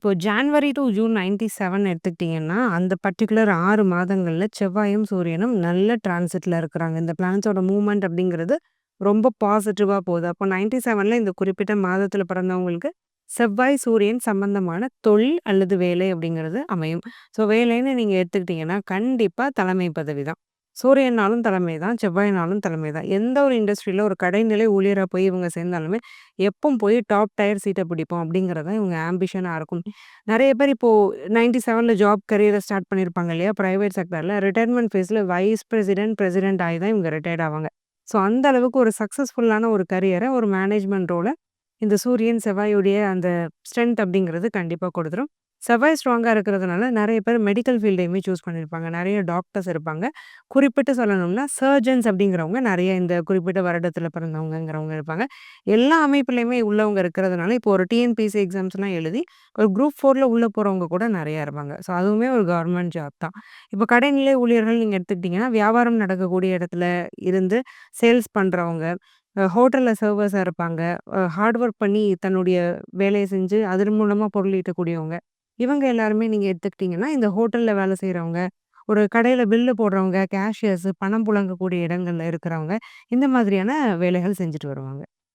இப்போ January two June 97 எடுத்துக்கிட்டீங்கன்னா, அந்த பர்ட்டிகுலர் 6 மாதங்கள்ல செவ்வாயும், சூரியனும் நல்ல டிரான்சிட்ல இருக்கிறாங்க. இந்த பிளானட்ஸோட மூவ்மெண்ட் அப்படிங்கிறது ரொம்ப பாசிட்டிவா போகுது. அப்போ 97ல இந்த குறிப்பிட்ட மாதத்தில பிறந்தவங்களுக்கு செவ்வாய், சூரியன் சம்பந்தமான தொழில் அல்லது வேலை அப்படிங்கிறது அமையும். ஸோ வேலைன்னு நீங்க எடுத்துக்கிட்டீங்கன்னா, கண்டிப்பா தலைமை பதவி தான். சூரியன்னாலும் தலைமை தான், செவ்வாய்னாலும் தலைமை தான். எந்த ஒரு இண்டஸ்ட்ரியில ஒரு கடைநிலை ஊழியரா போய் இவங்க சேர்ந்தாலுமே, எப்பவும் போய் டாப் டயர் சீட்ட பிடிப்போம் அப்படிங்கிறது தான் இவங்க ஆம்பிஷனா இருக்கும். நெறைய பேர் இப்போ 97ல ஜாப் கரியர ஸ்டார்ட் பண்ணியிருப்பாங்க இல்லையா? பிரைவேட் செக்டார்ல ரிட்டயர்மென்ட் ஃபேஸ்ல வைஸ் பிரசிடென்ட், பிரசிடென்ட் ஆகி தான் இவங்க ரிட்டயர்ட் ஆவாங்க. ஸோ அந்த அளவுக்கு ஒரு சக்சஸ்ஃபுல்லான ஒரு கரியர ஒரு மேனேஜ்மென்ட் ரோல இந்த சூரியன், செவ்வாயுடைய அந்த ஸ்ட்ரென்த் அப்படிங்கிறது கண்டிப்பா கொடுத்துரும். செவ்வாய் ஸ்ட்ராங்கா இருக்கிறதுனால நெறைய பேர் மெடிக்கல் ஃபீல்டையுமே சூஸ் பண்ணியிருப்பாங்க. நெறைய டாக்டர்ஸ் இருப்பாங்க. குறிப்பிட்டு சொல்லணும்னா, சர்ஜன்ஸ் அப்படிங்கிறவங்க நெறைய இந்த குறிப்பிட்ட வருடத்தில பிறந்தவங்கங்கிறவங்க இருப்பாங்க. எல்லா அமைப்பிலயுமே உள்ளவங்க இருக்கிறதுனால, இப்போ ஒரு டிஎன்பிஎஸ்சி எக்ஸாம்ஸ்லாம் எழுதி, ஒரு குரூப் 4ல உள்ள போறவங்க கூட நெறைய இருப்பாங்க. ஸோ அதுவுமே ஒரு கவர்மெண்ட் ஜாப் தான். இப்போ கடைநிலை ஊழியர்கள் நீங்க எடுத்துக்கிட்டீங்கன்னா, வியாபாரம் நடக்கக்கூடிய இடத்துல இருந்து சேல்ஸ் பண்றவங்க, ஹோட்டல்ல சர்வர்ஸா இருப்பாங்க. ஹார்ட் ஒர்க் பண்ணி தன்னுடைய வேலைய செஞ்சு அதன் மூலமா பொருள் ஈட்டக்கூடியவங்க. இவங்க எல்லாருமே நீங்க எடுத்துக்கிட்டீங்கன்னா, இந்த ஹோட்டல்ல வேலை செய்றவங்க, ஒரு கடையில பில்லு போடுறவங்க, கேஷியர்ஸ், பணம் புழங்கக்கூடிய இடங்கள்ல இருக்கிறவங்க, இந்த மாதிரியான வேலைகள் செஞ்சுட்டு வருவாங்க.